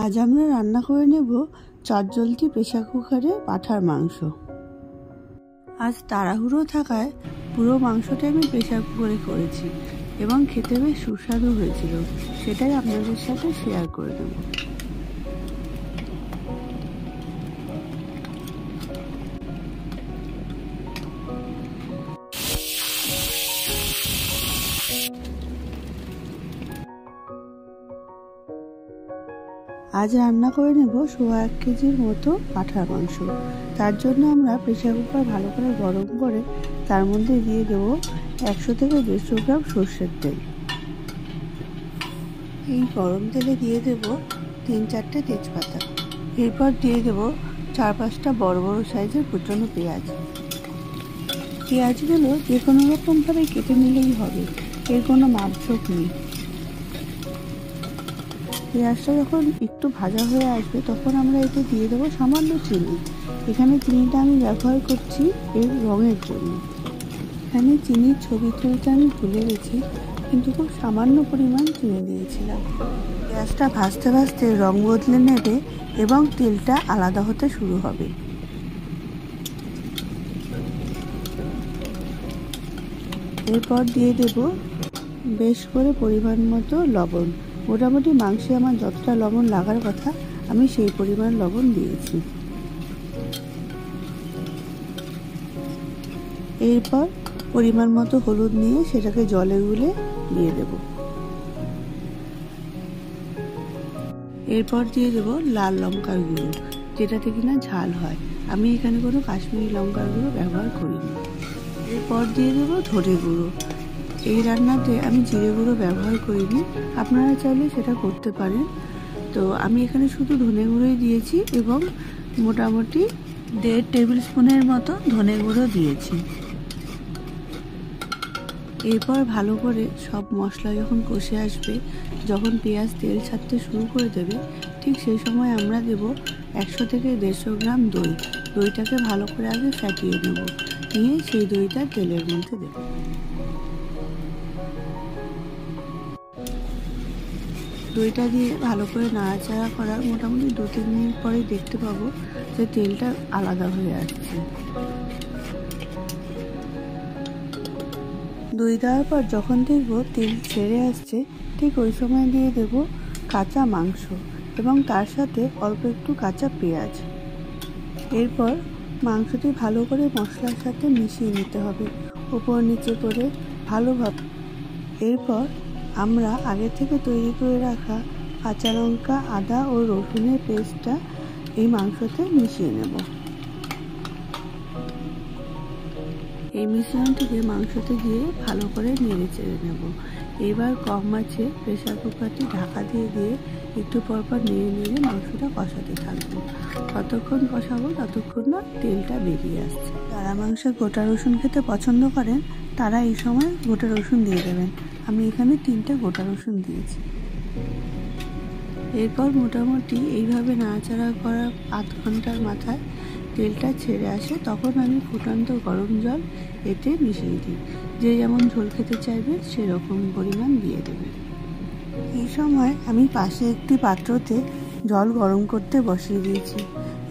আজ আমরা রান্না করে নেব চটজলদি প্রেসার কুকারে পাঁঠার মাংস। আজ তাড়াহুড়ো থাকায় পুরো মাংসটা আমি প্রেসার কুকারে করেছি এবং খেতে বেশ সুস্বাদু হয়েছিল, সেটাই আপনাদের সাথে শেয়ার করে দেব। আজ রান্না করে নেব 1.5 কেজির মতো পাঁঠার মাংস। তার জন্য আমরা প্রেসার কুকার ভালো করে গরম করে তার মধ্যে দিয়ে দেবো 100 থেকে 150 গ্রাম সর্ষের তেল। এই গরম তেলে দিয়ে দেব 3-4টে তেজপাতা। এরপর দিয়ে দেব 4-5টা বড় বড় সাইজের কুচনো পেঁয়াজ। পেঁয়াজগুলো যে কোনো রকমভাবে কেটে নিলেই হবে, এর কোনো মাপঝোঁক নেই। পেঁয়াজটা যখন একটু ভাজা হয়ে আসবে তখন আমরা এতে দিয়ে দেবো সামান্য চিনি। এখানে চিনিটা আমি ব্যবহার করছি এর রঙের জন্য। এখানে চিনির ছবি তুলতে আমি ভুলে গেছি, কিন্তু খুব সামান্য পরিমাণ চিনি দিয়েছিলাম। পেঁয়াজটা ভাজতে ভাজতে রং বদলে নেবে এবং তেলটা আলাদা হতে শুরু হবে। এরপর দিয়ে দেব বেশ করে পরিমাণ মতো লবণ। মোটামুটি মাংসে আমার যতটা লবণ লাগার কথা আমি সেই পরিমাণ লবণ দিয়েছি। এরপর পরিমাণ মতো হলুদ নিয়ে সেটাকে জলে গুলে দিয়ে দেব। এরপর দিয়ে দেব লাল লঙ্কার গুঁড়ো, যেটাতে কিনা ঝাল হয়। আমি এখানে কোনো কাশ্মীরি লঙ্কার গুঁড়ো ব্যবহার করিনি। এরপর দিয়ে দেব ধনে গুঁড়ো। এই রান্নাতে আমি জিরে গুঁড়ো ব্যবহার করিনি, আপনারা চাইলে সেটা করতে পারেন। তো আমি এখানে শুধু ধনে গুঁড়োই দিয়েছি এবং মোটামুটি 1.5 টেবিল স্পুনের মতো ধনে গুঁড়ো দিয়েছি। এরপর ভালো করে সব মশলা যখন কষে আসবে, যখন পেঁয়াজ তেল ছাড়তে শুরু করে দেবে, ঠিক সেই সময় আমরা দেব 100 থেকে 150 গ্রাম দই। দইটাকে ভালো করে আগে ফ্যাটিয়ে নেব, নিয়ে সেই দইটা তেলের মধ্যে দেব। দইটা দিয়ে ভালো করে নাড়াচাড়া করার মোটামুটি 2-3 মিনিট পরে দেখতে পাবো যে তেলটা আলাদা হয়ে আসছে। দই দেওয়ার পর যখন দেখব তেল ছেড়ে আসছে, ঠিক ওই সময় দিয়ে দেব কাঁচা মাংস এবং তার সাথে অল্প একটু কাঁচা পেঁয়াজ। এরপর মাংসটি ভালো করে মশলার সাথে মিশিয়ে নিতে হবে, উপর নিচে করে ভালোভাবে। এরপর আমরা আগে থেকে তৈরি করে রাখা কাঁচা লঙ্কা, আদা ও রসুনের পেস্টটা এই মাংসতে মিশিয়ে নেব। এই মিশ্রণটিকে মাংসতে দিয়ে ভালো করে নেড়ে চেড়ে নেব। এবার কম আঁচে প্রেসার কুকারটি ঢাকা দিয়ে একটু পরপর নেড়ে নেড়ে মাংসটা কষাতে থাকবো। ততক্ষণ কষাবো ততক্ষণ না তেলটা বেরিয়ে আসছে। যারা মাংসে গোটা রসুন খেতে পছন্দ করেন তারা এই সময় গোটা রসুন দিয়ে দেবেন। আমি এখানে 3টে গোটা রসুন দিয়েছি। এরপর মোটামুটি এইভাবে নাড়াচাড়া করার আধ ঘন্টার মাথায় তেলটা ছেড়ে আসে, তখন আমি ফুটন্ত গরম জল এতে মিশিয়ে দিই। যে যেমন ঝোল খেতে চাইবে সেরকম পরিমাণ দিয়ে দেবে। এই সময় আমি পাশে একটি পাত্রতে জল গরম করতে বসিয়ে দিয়েছি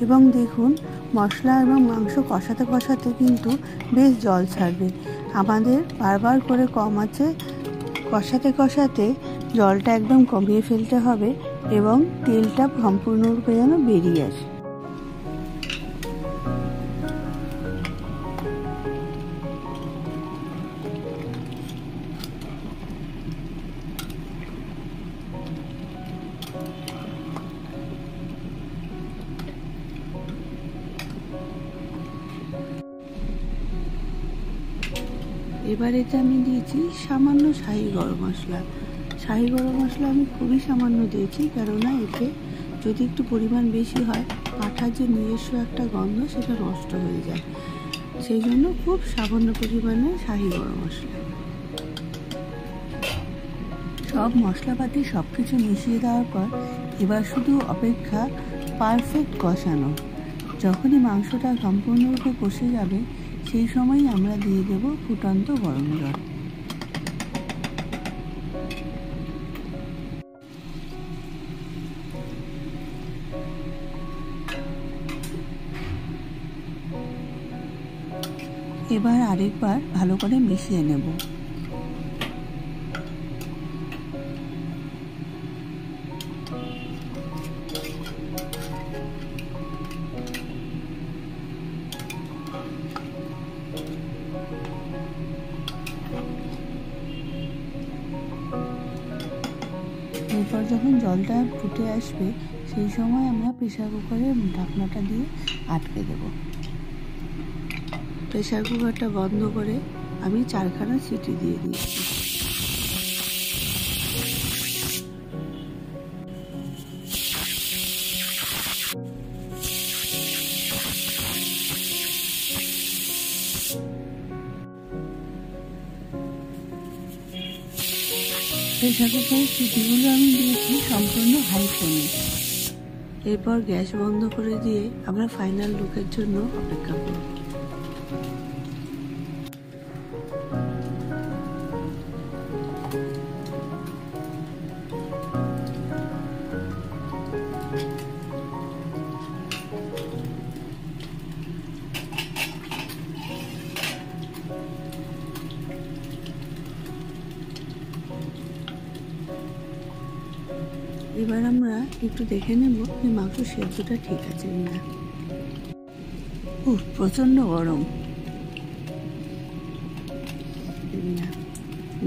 এবং দেখুন মশলা এবং মাংস কষাতে কষাতে কিন্তু বেশ জল ছাড়বে। আমাদের বারবার করে কম আঁচে কষাতে কষাতে জলটা একদম কমিয়ে ফেলতে হবে এবং তেলটা সম্পূর্ণরূপে যেন বেরিয়ে আসে। এবার এতে আমি দিয়েছি সামান্য শাহি গরম মশলা। শাহি গরম মশলা আমি খুবই সামান্য দিয়েছি, কেননা এতে যদি একটু পরিমাণ বেশি হয় পাঁঠার যে নিজস্ব একটা গন্ধ সেটা নষ্ট হয়ে যায়, সেই জন্য খুব সামান্য পরিমাণে শাহি গরম মশলা। সব মশলাপাতি সব কিছু মিশিয়ে দেওয়ার পর এবার শুধু অপেক্ষা পারফেক্ট কষানো। যখনই মাংসটা সম্পূর্ণরূপে কষে যাবে সেই সময়ই আমরা দিয়ে দেব ফুটন্ত গরম জল। এবার আরেকবার ভালো করে মিশিয়ে নেব। এরপর যখন জলটা ফুটে আসবে সেই সময় আমরা প্রেসার কুকারের ঢাকনাটা দিয়ে আটকে দেব। প্রেসার কুকারটা বন্ধ করে আমি 4খানা সিটি দিয়ে দিয়েছি। প্রেসার কুকারের সিটিগুলো আমি দিয়েছি সম্পূর্ণ হাই ফ্লেমে। এরপর গ্যাস বন্ধ করে দিয়ে আমরা ফাইনাল লুকের জন্য অপেক্ষা করব। এবার আমরা একটু দেখে নেব যে মাংস সেদ্ধটা ঠিক আছে কিনা। প্রচন্ড গরম।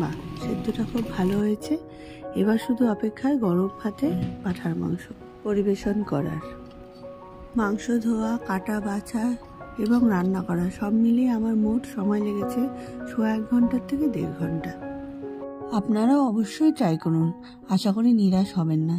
বাহ, সেদ্ধটা খুব ভালো হয়েছে। এবার শুধু অপেক্ষায় গরম ভাতে পাঁঠার মাংস পরিবেশন করার। মাংস ধোয়া, কাটা, বাছা এবং রান্না করা সব মিলিয়ে আমার মোট সময় লেগেছে 1.5 ঘন্টার থেকে 1.5 ঘন্টা। আপনারাও অবশ্যই ট্রাই করুন, আশা করি নিরাশ হবেন না।